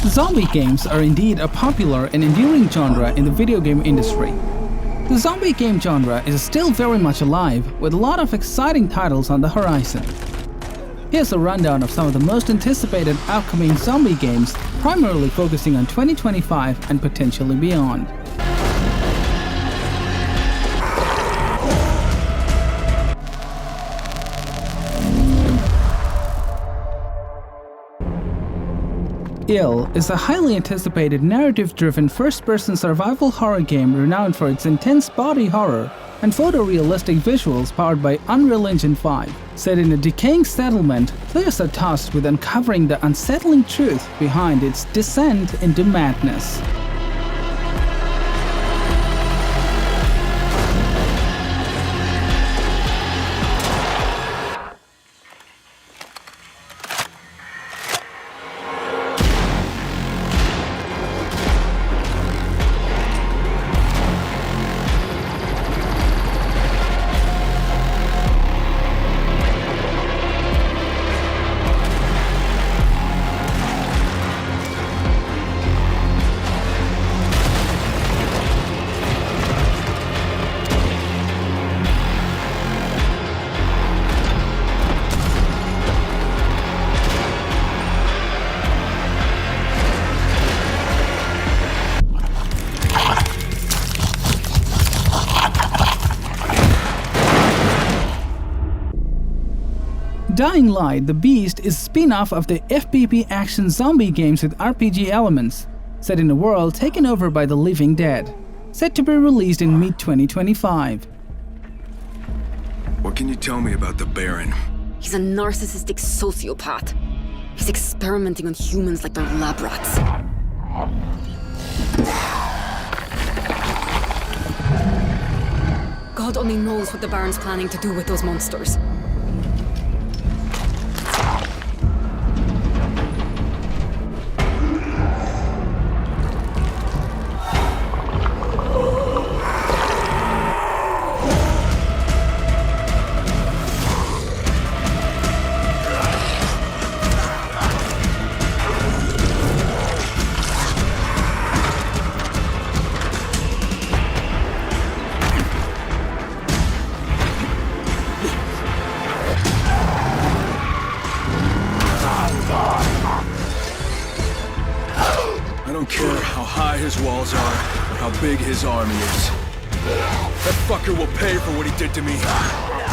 Zombie games are indeed a popular and enduring genre in the video game industry. The zombie game genre is still very much alive, with a lot of exciting titles on the horizon. Here's a rundown of some of the most anticipated upcoming zombie games, primarily focusing on 2025 and potentially beyond. Ill is a highly anticipated narrative-driven first-person survival horror game renowned for its intense body horror and photorealistic visuals powered by Unreal Engine 5. Set in a decaying settlement, players are tasked with uncovering the unsettling truth behind its descent into madness. Dying Light: The Beast is a spin-off of the FPP action zombie games with RPG elements, set in a world taken over by the living dead, set to be released in mid-2025. What can you tell me about the Baron? He's a narcissistic sociopath. He's experimenting on humans like they're lab rats. God only knows what the Baron's planning to do with those monsters. His walls are, or how big his army is. That fucker will pay for what he did to me.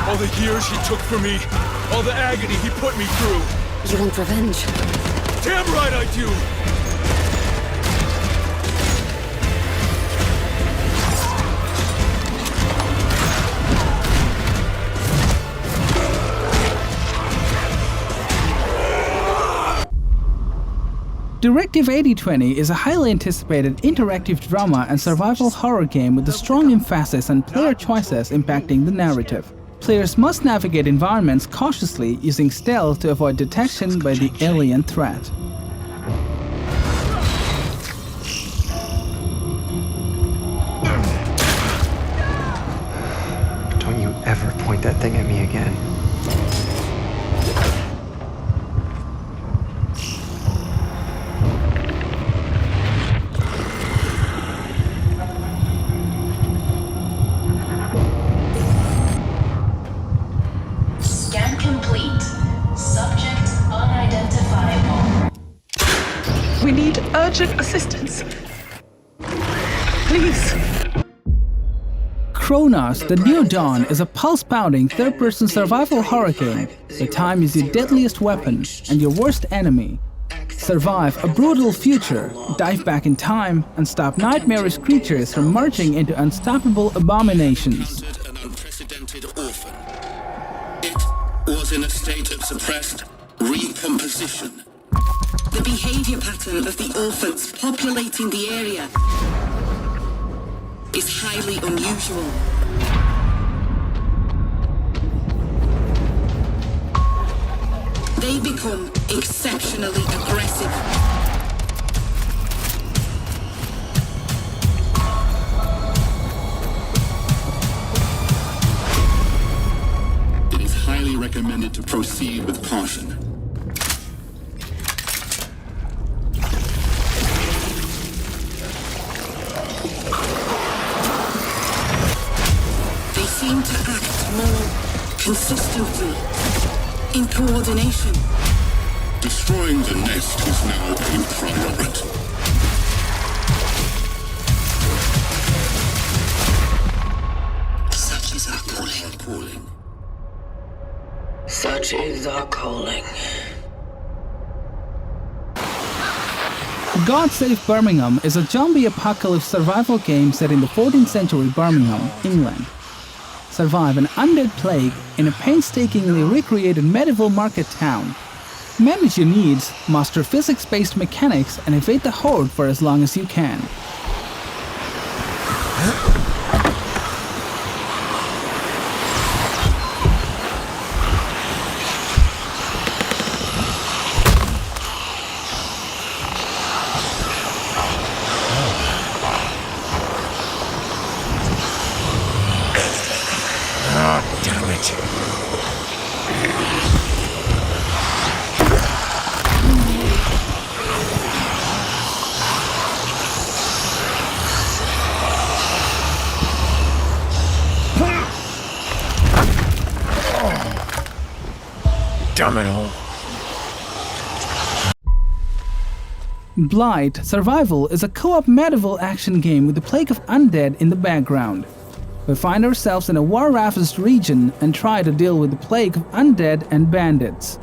All the years he took from me, all the agony he put me through. You want revenge? Damn right I do! Directive 8020 is a highly anticipated interactive drama and survival horror game with a strong emphasis on player choices impacting the narrative. Players must navigate environments cautiously using stealth to avoid detection by the alien threat. Don't you ever point that thing at me again. We need urgent assistance. Please. Cronos: The New Dawn is a pulse-pounding third-person survival horror game where time is your deadliest weapon and your worst enemy. Survive a brutal future, dive back in time, and stop nightmarish creatures from merging into unstoppable abominations. An unprecedented orphan. It was in a state of suppressed recomposition. The behavior pattern of the orphans populating the area is highly unusual. They become exceptionally aggressive. It is highly recommended to proceed with caution. consistently, in coordination. Destroying the nest is now a priority. Such is our calling. Such is our calling. God Save Birmingham is a zombie apocalypse survival game set in the 14th century Birmingham, England. Survive an undead plague in a painstakingly recreated medieval market town. Manage your needs, master physics-based mechanics, and evade the horde for as long as you can. Blight Survival is a co-op medieval action game with the plague of undead in the background. We find ourselves in a war-ravaged region and try to deal with the plague of undead and bandits.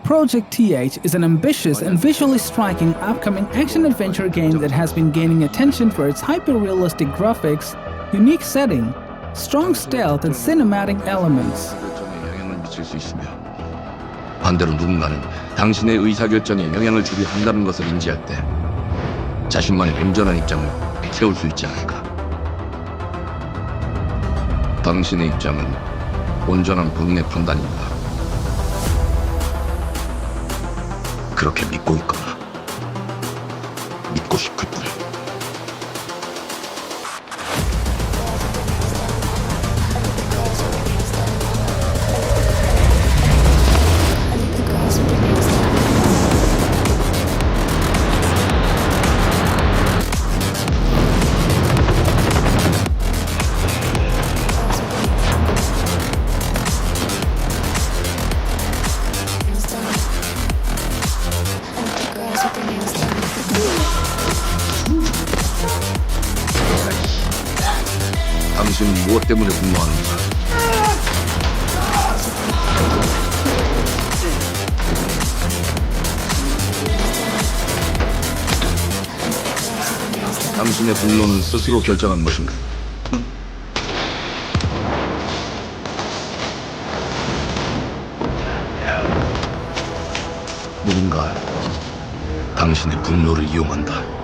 Projekt TH is an ambitious and visually striking upcoming action-adventure game that has been gaining attention for its hyper-realistic graphics, unique setting, strong stealth and cinematic elements. 반대로 누군가는 당신의 의사결정에 영향을 주려 한다는 것을 인지할 때 자신만의 온전한 입장을 세울 수 있지 않을까. 당신의 입장은 온전한 본인의 판단입니다. 그렇게 믿고 있거나 믿고 싶을 뿐. 당신은 무엇 때문에 분노하는가? 당신의 분노는 스스로 결정한 것인가? 누군가 당신의 분노를 이용한다.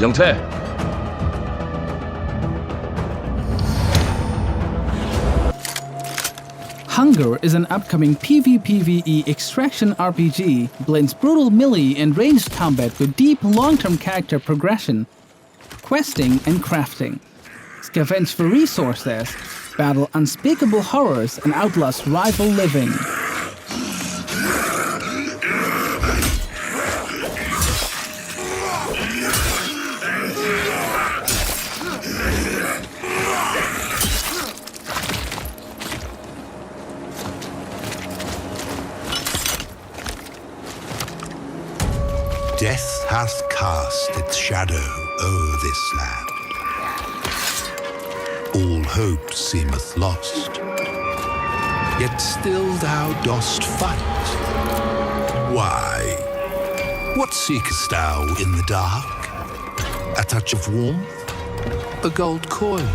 주정태. Hunger is an upcoming PvPvE extraction RPG, blends brutal melee and ranged combat with deep long-term character progression, questing and crafting. Scavenge for resources, battle unspeakable horrors and outlast rival living. Death hath cast its shadow o'er this land. All hope seemeth lost, yet still thou dost fight. Why? What seekest thou in the dark? A touch of warmth? A gold coin?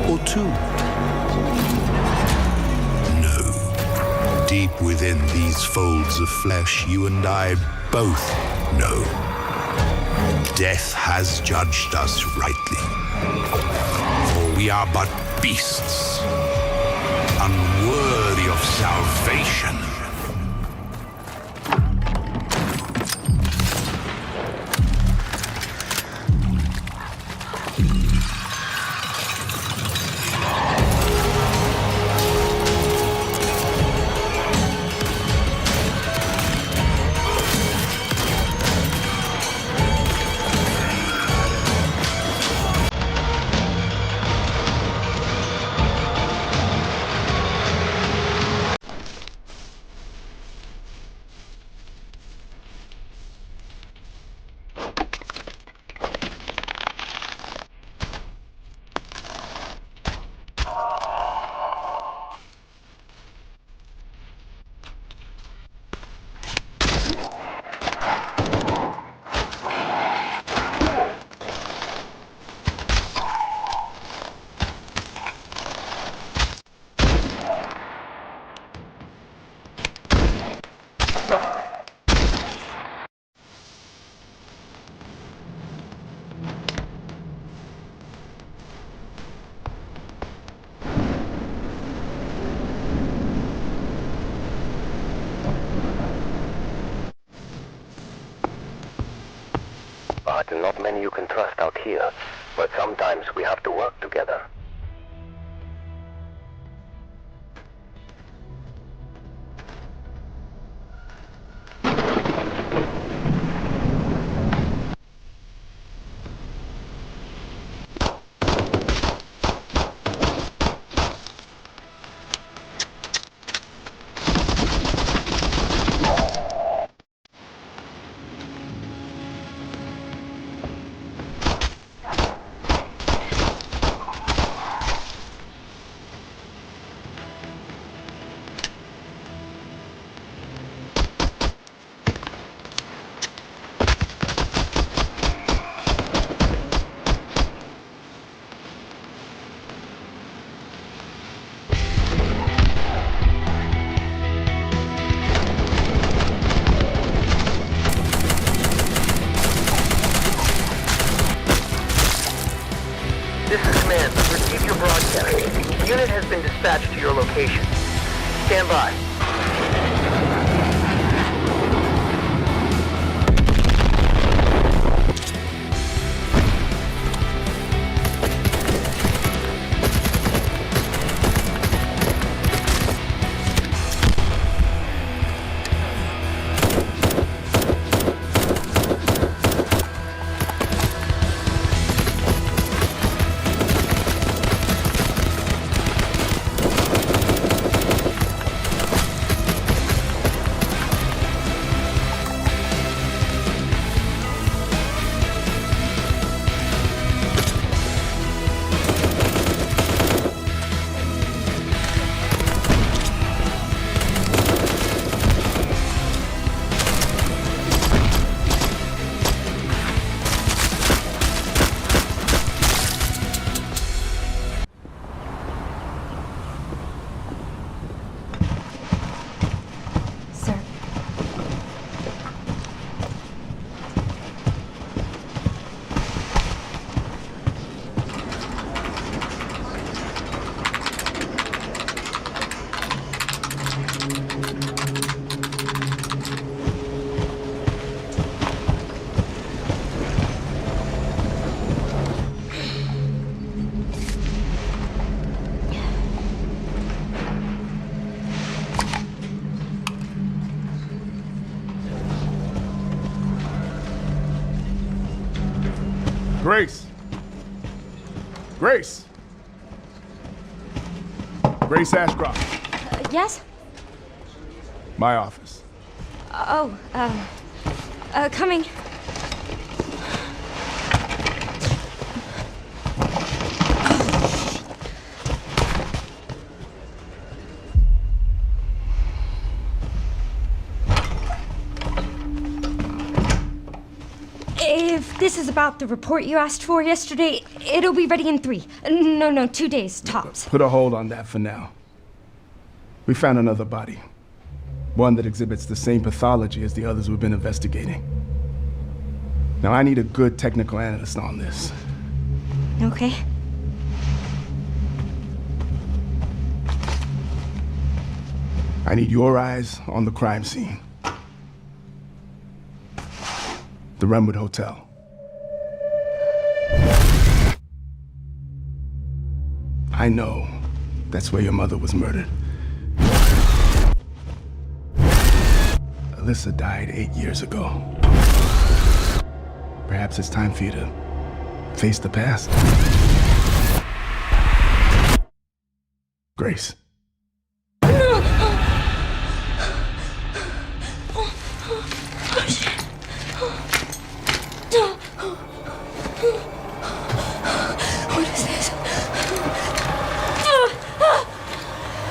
Or two? No. Deep within these folds of flesh, you and I both know. Death has judged us rightly. For we are but beasts, unworthy of salvation. Not many you can trust out here, but sometimes we have to work together. This is Command. Receive your broadcast. Unit has been dispatched to your location. Stand by. Grace! Grace! Grace Ashcroft. Yes? My office. Coming. is about the report you asked for yesterday. It'll be ready in 3. No, 2 days, tops. Put a hold on that for now. We found another body. One that exhibits the same pathology as the others we've been investigating. Now I need a good technical analyst on this. Okay. I need your eyes on the crime scene. The Renwood Hotel. I know that's where your mother was murdered. Alyssa died 8 years ago. Perhaps it's time for you to face the past. Grace. What is this?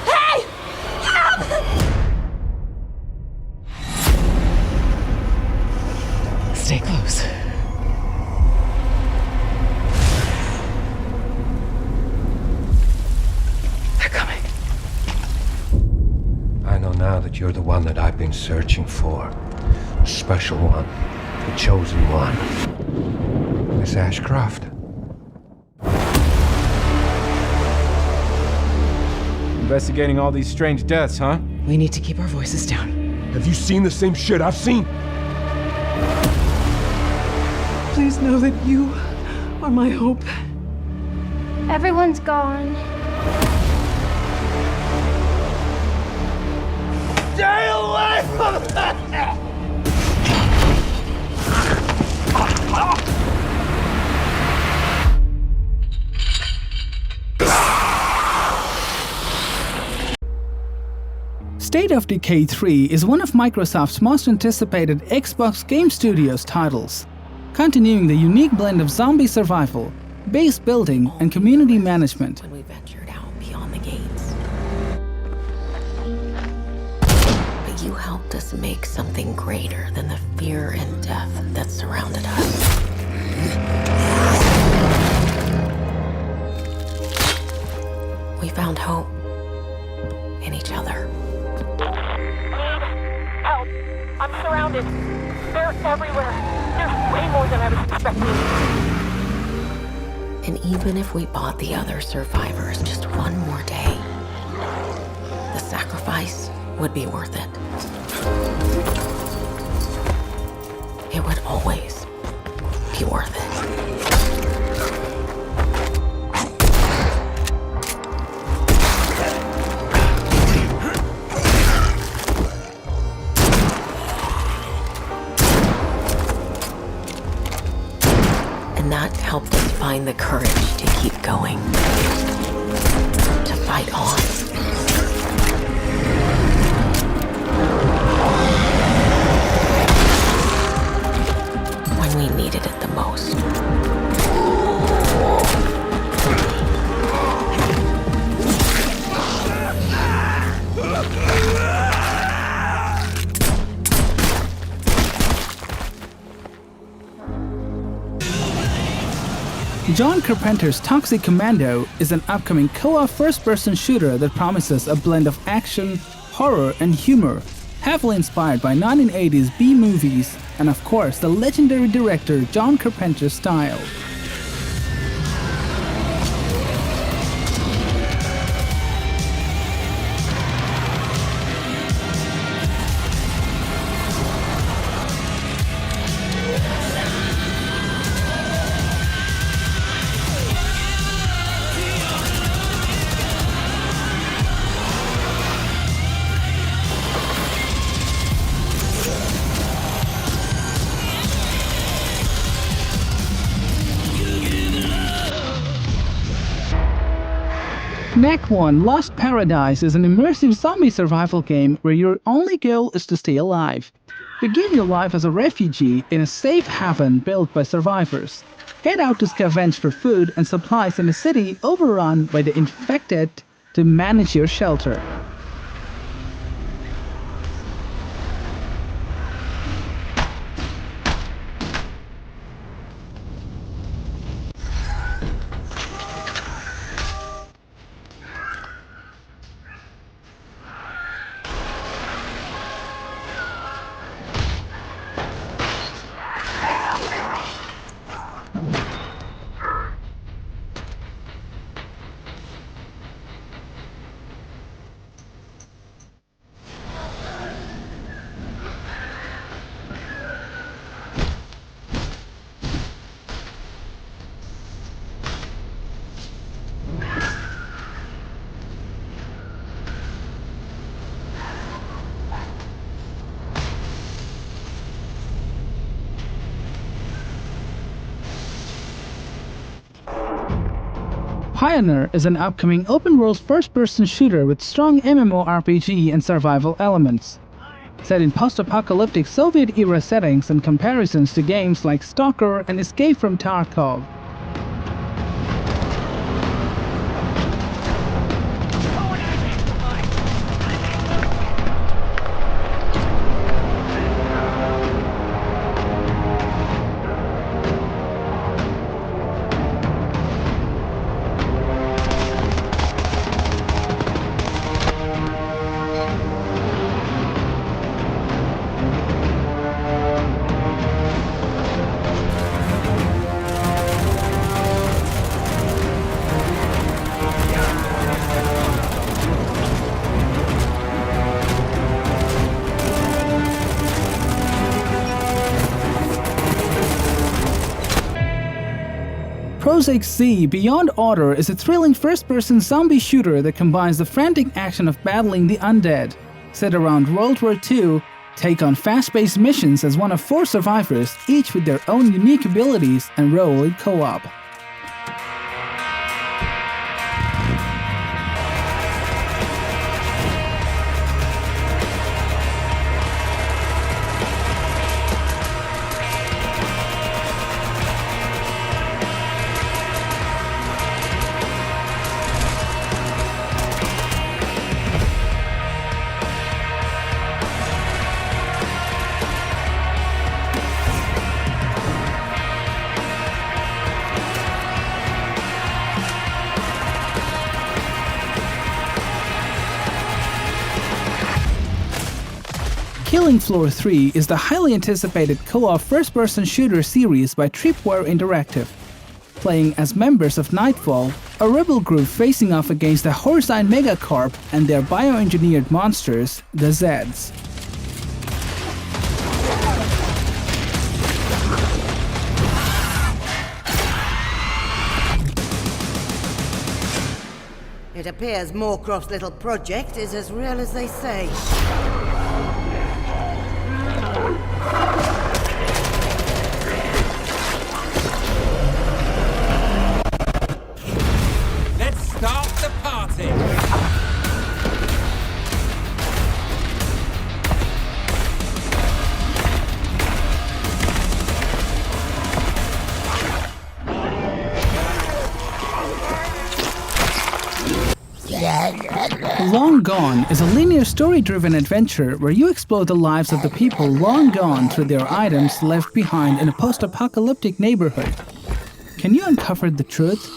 Hey! Help! Stay close. They're coming. I know now that you're the one that I've been searching for. The special one. The chosen one. Miss Ashcroft. Investigating all these strange deaths, huh? We need to keep our voices down. Have you seen the same shit I've seen? Please know that you are my hope. Everyone's gone. Stay away from that! State of Decay 3 is one of Microsoft's most anticipated Xbox Game Studios titles, continuing the unique blend of zombie survival, base building, and community management. When we ventured out beyond the gates. But you helped us make something greater than the fear and death that surrounded us. We found hope in each other. Help! I'm surrounded. They're everywhere. There's way more than I was expecting. And even if we bought the other survivors just one more day, the sacrifice would be worth it. It would always be worth it. That helped us find the courage to keep going, to fight on. When we needed it the most. John Carpenter's Toxic Commando is an upcoming co-op first-person shooter that promises a blend of action, horror, and humor, heavily inspired by 1980s B-movies and of course the legendary director John Carpenter's style. NAKWON Lost Paradise is an immersive zombie survival game where your only goal is to stay alive. Begin your life as a refugee in a safe haven built by survivors. Head out to scavenge for food and supplies in a city overrun by the infected to manage your shelter. PIONER is an upcoming open-world first-person shooter with strong MMORPG and survival elements. Set in post-apocalyptic Soviet-era settings and comparisons to games like Stalker and Escape from Tarkov. Projekt Z Beyond Order is a thrilling first-person zombie shooter that combines the frantic action of battling the undead. Set around World War II, take on fast-paced missions as one of 4 survivors, each with their own unique abilities and role in co-op. Killing Floor 3 is the highly anticipated co-op first-person shooter series by Tripwire Interactive. Playing as members of Nightfall, a rebel group facing off against the Horsine Megacorp and their bioengineered monsters, the Zeds. It appears Moorcroft's little project is as real as they say. Let's start the party! Long Gone is a linear story-driven adventure where you explore the lives of the people long gone through their items left behind in a post-apocalyptic neighborhood. Can you uncover the truth?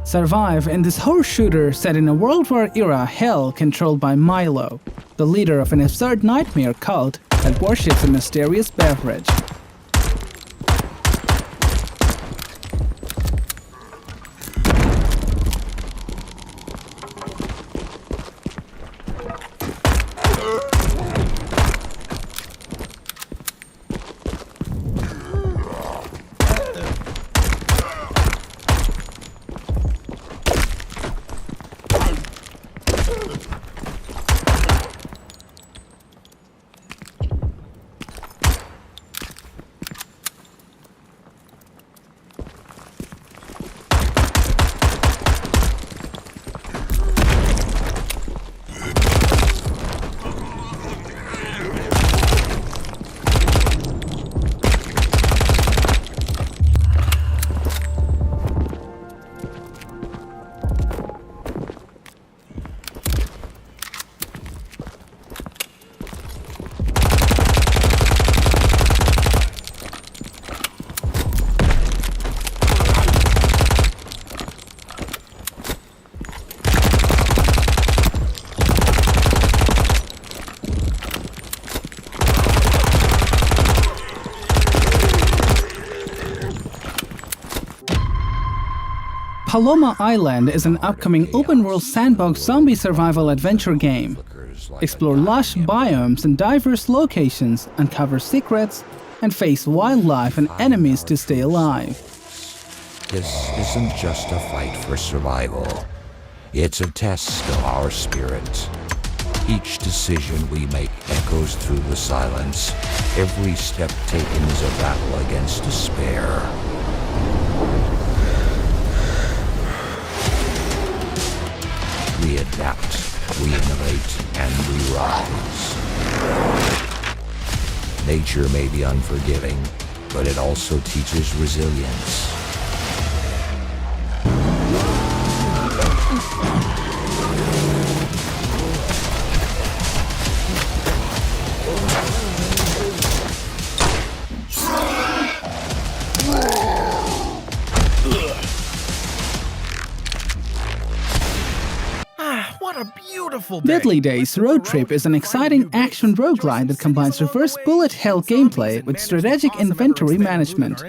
Survive in this horror shooter set in a World War era hell controlled by Milo, the leader of an absurd nightmare cult that worships a mysterious beverage. Paloma Island is an upcoming open-world sandbox zombie survival adventure game. Explore lush biomes and diverse locations, uncover secrets, and face wildlife and enemies to stay alive. This isn't just a fight for survival. It's a test of our spirit. Each decision we make echoes through the silence. Every step taken is a battle against despair. We adapt, we innovate, and we rise. Nature may be unforgiving, but it also teaches resilience. What a beautiful day. Deadly Days Roadtrip is an exciting action roguelite that combines reverse bullet hell gameplay with strategic inventory management.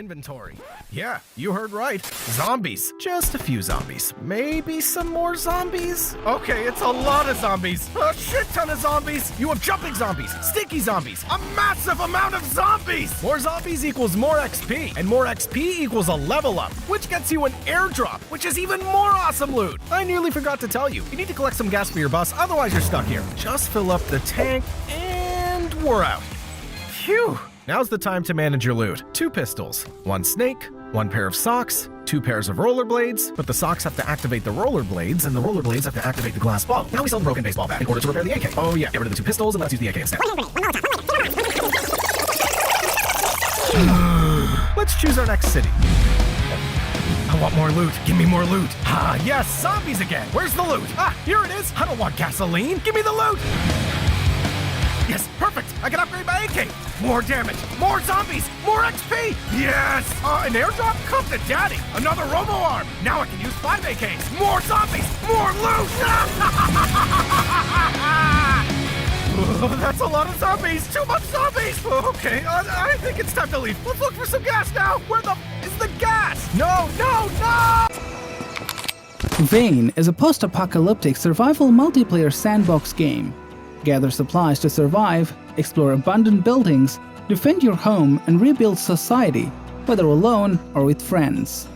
Yeah, you heard right. Zombies. Just a few zombies. Maybe some more zombies? Okay, it's a lot of zombies. A shit ton of zombies. You have jumping zombies, sticky zombies, a massive amount of zombies. More zombies equals more XP, and more XP equals a level up, which gets you an airdrop, which is even more awesome loot. I nearly forgot to tell you. You need to collect some gas for your bus, otherwise you're stuck here. Just fill up the tank, and we're out. Phew. Now's the time to manage your loot. 2 pistols, 1 snake, 1 pair of socks, 2 pairs of rollerblades, but the socks have to activate the rollerblades, and the rollerblades have to activate the glass ball. Now we sell the broken baseball bat in order to repair the AK. Oh yeah, get rid of the 2 pistols and let's use the AK instead. Let's choose our next city. I want more loot. Give me more loot. Ah, yes, zombies again. Where's the loot? Ah, here it is. I don't want gasoline. Give me the loot. Yes, perfect. I can upgrade my AK. More damage. More zombies. More XP. Yes. An airdrop? Come to daddy. Another robo arm. Now I can use 5 AKs. More zombies. More loot. Oh, that's a lot of zombies. Too much zombies. Okay, I think it's time to leave. Let's look for some gas now. Where the is the gas? No, no, no! Vane is a post-apocalyptic survival multiplayer sandbox game. Gather supplies to survive, explore abundant buildings, defend your home, and rebuild society, whether alone or with friends.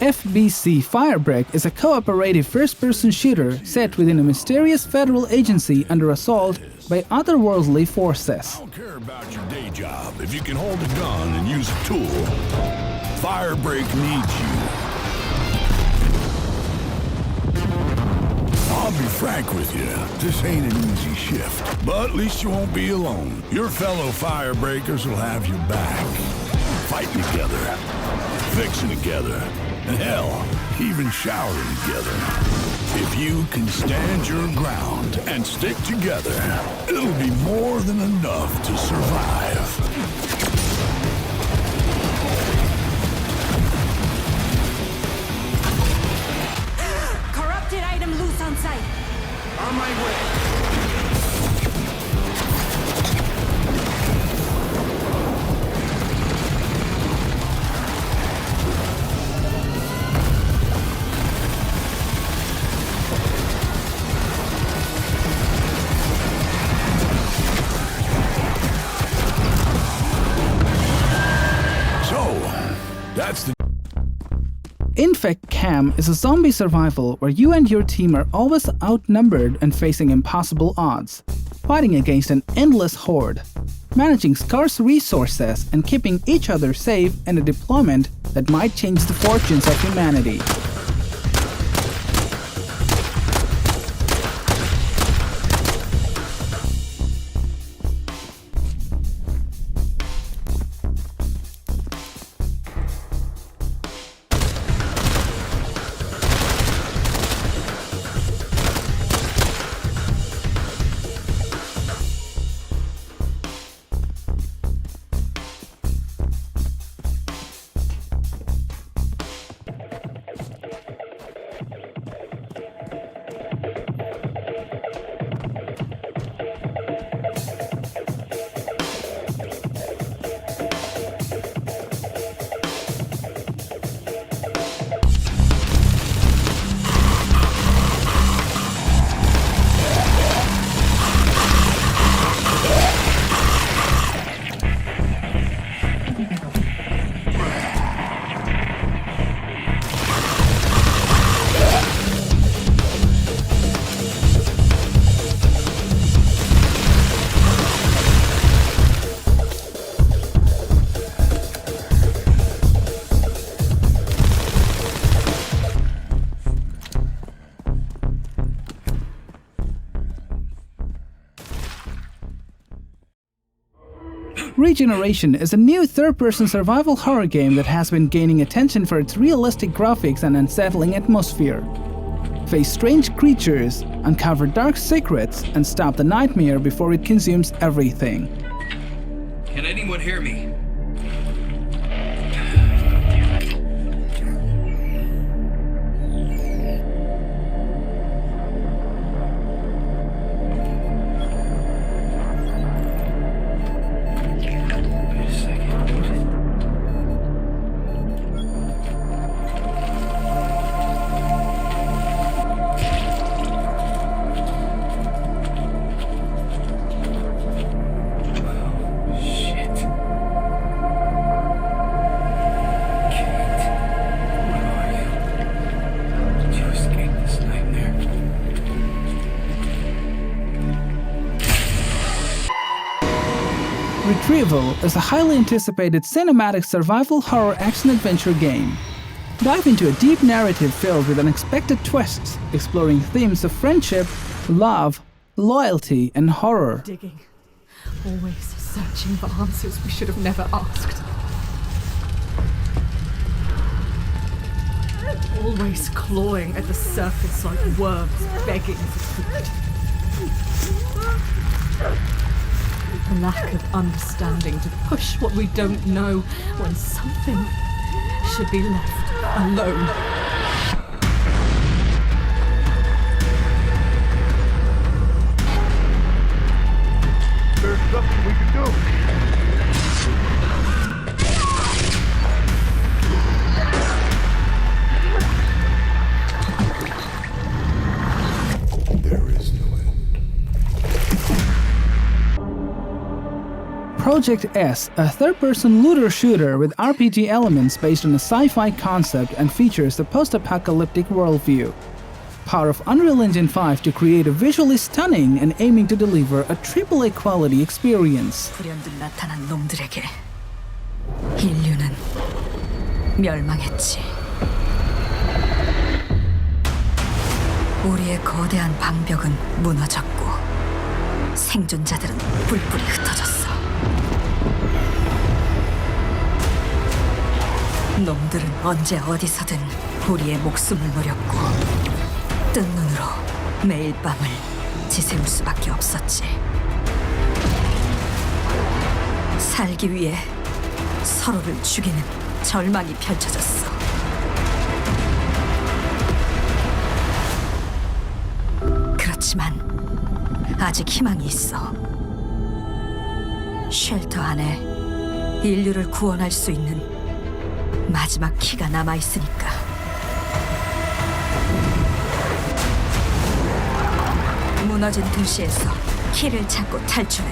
FBC Firebreak is a cooperative first-person shooter set within a mysterious federal agency under assault by otherworldly forces. I don't care about your day job if you can hold a gun and use a tool. Firebreak needs you. I'll be frank with you, this ain't an easy shift, but at least you won't be alone. Your fellow Firebreakers will have your back. Fighting together, fixing together, and hell, even showering together. If you can stand your ground and stick together, it'll be more than enough to survive. Corrupted item loose on site. On my way. Infect Cam is a zombie survival where you and your team are always outnumbered and facing impossible odds, fighting against an endless horde, managing scarce resources and keeping each other safe in a deployment that might change the fortunes of humanity. Regeneration is a new third-person survival horror game that has been gaining attention for its realistic graphics and unsettling atmosphere. Face strange creatures, uncover dark secrets, and stop the nightmare before it consumes everything. Can anyone hear me? Retrieval is a highly anticipated cinematic survival horror action-adventure game. Dive into a deep narrative filled with unexpected twists, exploring themes of friendship, love, loyalty, and horror. Digging. Always searching for answers we should have never asked. Always clawing at the surface like worms begging for food. The lack of understanding to push what we don't know when something should be left alone. There's nothing we can do. Projekt S, a third-person looter shooter with RPG elements based on a sci-fi concept and features a post-apocalyptic worldview. Power of Unreal Engine 5 to create a visually stunning and aiming to deliver a AAA quality experience. 불현듯 나타난 놈들에게 인류는 멸망했지. 우리의 거대한 방벽은 무너졌고 생존자들은 뿔뿔이 흩어졌어. 놈들은 언제 어디서든 우리의 목숨을 노렸고 뜬 눈으로 매일 밤을 지새울 수밖에 없었지. 살기 위해 서로를 죽이는 절망이 펼쳐졌어. 그렇지만 아직 희망이 있어. 쉘터 안에 인류를 구원할 수 있는 마지막 키가 남아있으니까. 무너진 도시에서 키를 찾고 탈출해.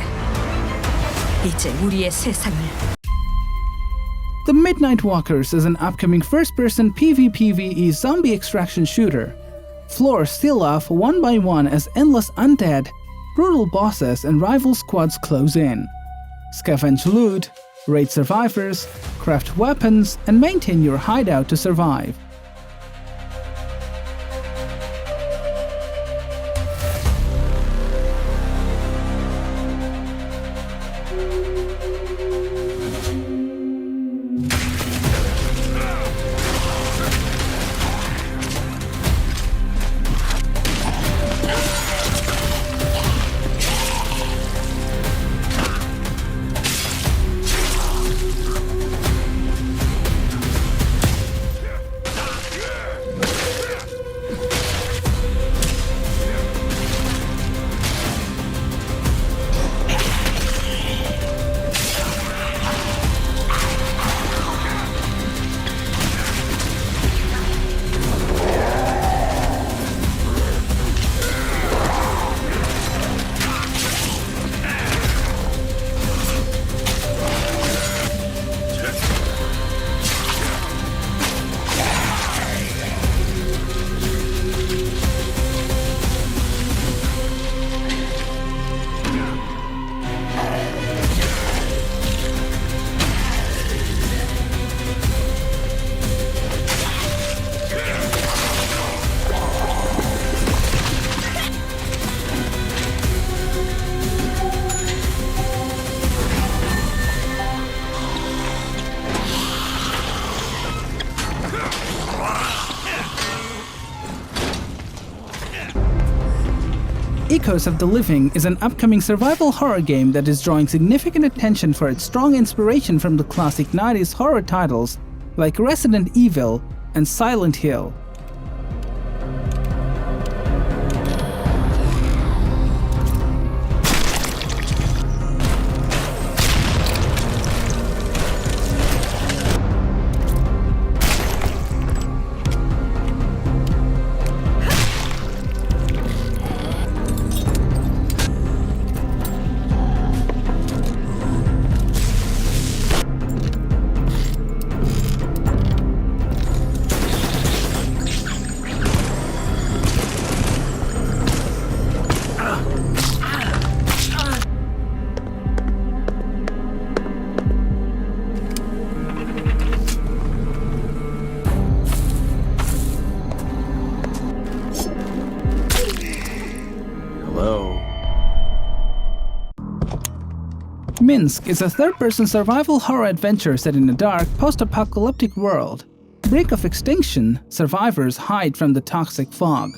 이제 우리의 세상을 The Midnight Walkers is an upcoming first-person PvPvE zombie extraction shooter. Floors seal off one by one as endless undead, brutal bosses and rival squads close in. Scavenge loot, raid survivors, craft weapons, and maintain your hideout to survive. Echoes of the Living is an upcoming survival horror game that is drawing significant attention for its strong inspiration from the classic 90s horror titles like Resident Evil and Silent Hill. M.I.N.S.K is a third-person survival horror adventure set in a dark, post-apocalyptic world. Brink of extinction, survivors hide from the toxic fog.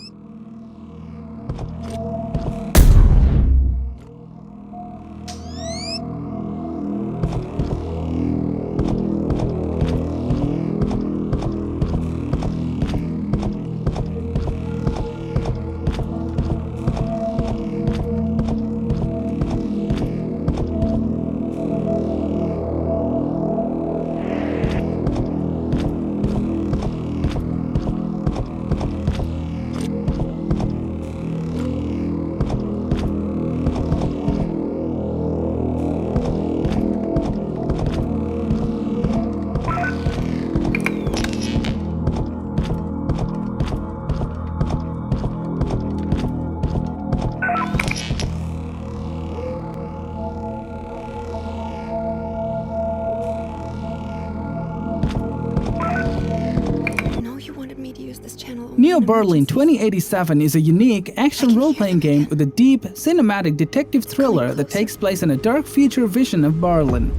Neo Berlin 2087 is a unique action role-playing game with a deep, cinematic detective thriller that takes place in a dark future vision of Berlin.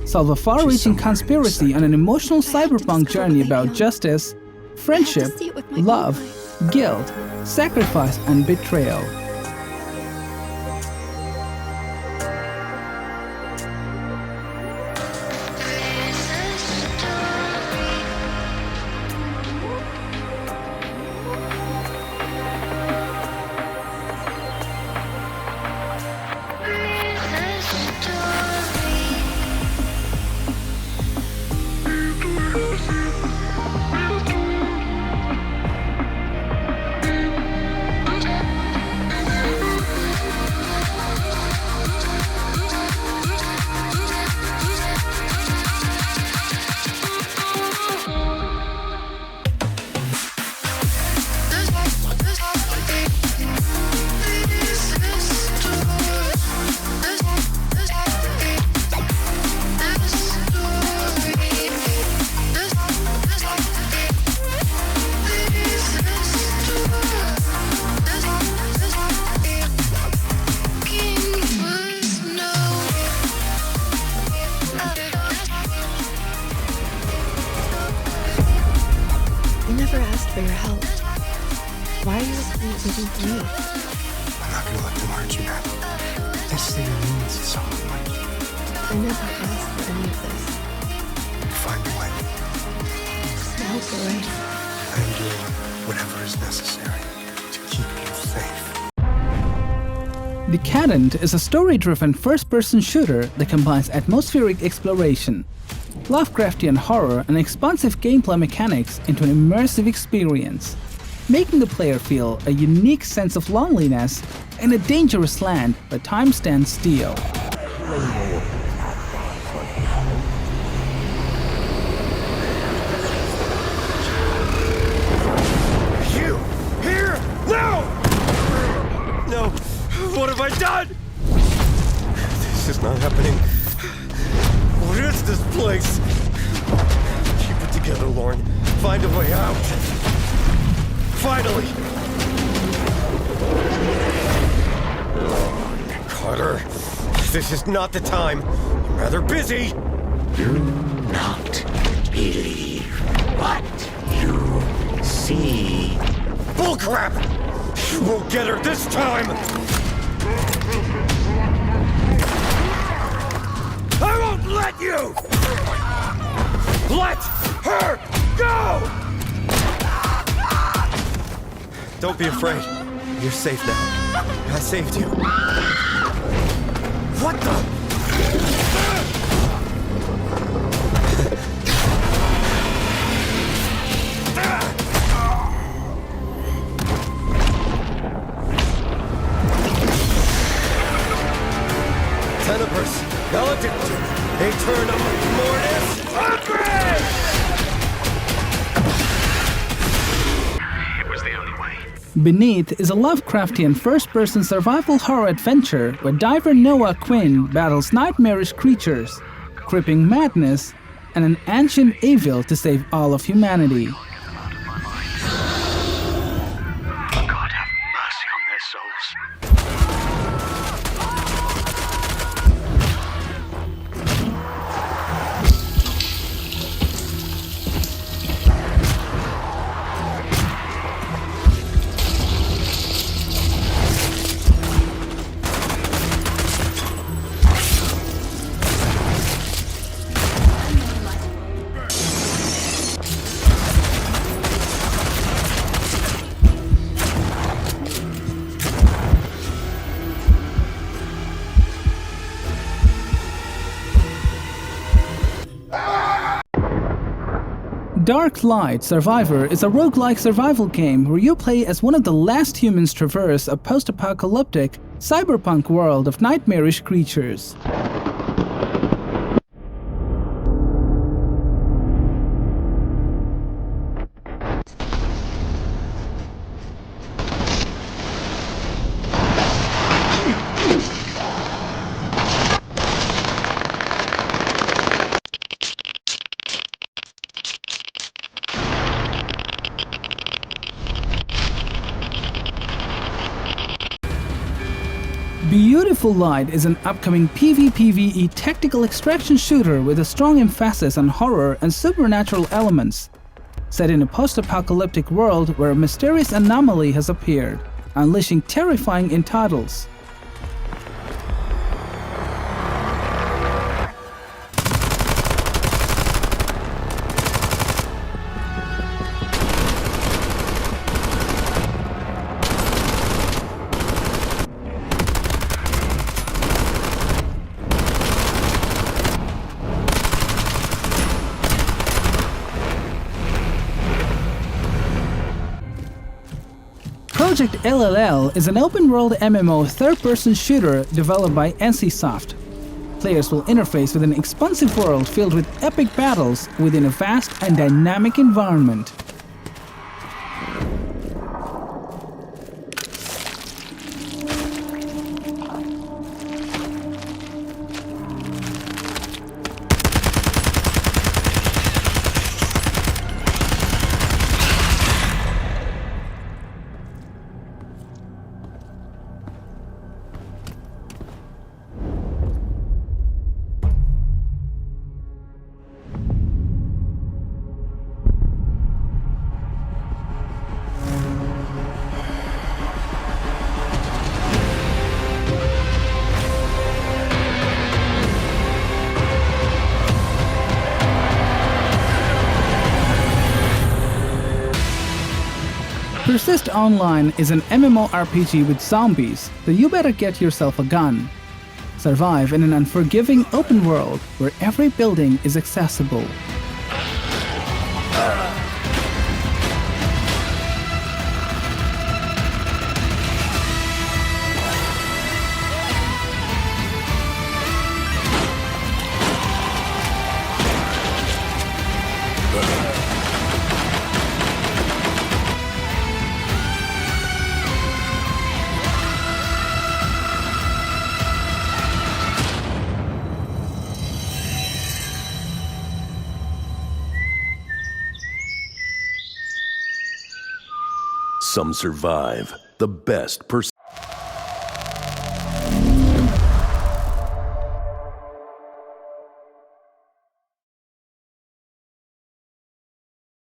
Solve a far-reaching conspiracy on an emotional cyberpunk journey about justice, friendship, love, guilt, sacrifice, and betrayal. help. Why are you waiting for me? I'm not gonna let them hurt you now. This thing means so much. I never asked for any of this. You'll find a way. Help the way. I'm doing whatever is necessary to keep you safe. Decadent is a story-driven first-person shooter that combines atmospheric exploration, Lovecraftian horror, and expansive gameplay mechanics into an immersive experience, making the player feel a unique sense of loneliness in a dangerous land where time stands still. You! Here! Now! No! What have I done? This is not happening. What is this place? Keep it together, Lauren. Find a way out. Finally! Carter, this is not the time. I'm rather busy. Do not believe what you see. Bullcrap! You won't get her this time! I won't let you! Let her go! Don't be afraid. You're safe now. I saved you. What the? Tenebris, Maledictum, Aeternum, Mortis, Upgrade! It was the only way. Beneath is a Lovecraftian first-person survival horror adventure where diver Noah Quinn battles nightmarish creatures, creeping madness, and an ancient evil to save all of humanity. God have mercy on their souls. Dark Light Survivor is a roguelike survival game where you play as one of the last humans traverse a post-apocalyptic, cyberpunk world of nightmarish creatures. Beautiful Light is an upcoming PvPvE tactical extraction shooter with a strong emphasis on horror and supernatural elements. Set in a post-apocalyptic world where a mysterious anomaly has appeared, unleashing terrifying entitles. Projekt LLL is an open-world MMO third-person shooter developed by NCSoft. Players will interface with an expansive world filled with epic battles within a vast and dynamic environment. Persist Online is an MMORPG with zombies, so you better get yourself a gun. Survive in an unforgiving open world where every building is accessible. Some survive. The best persist.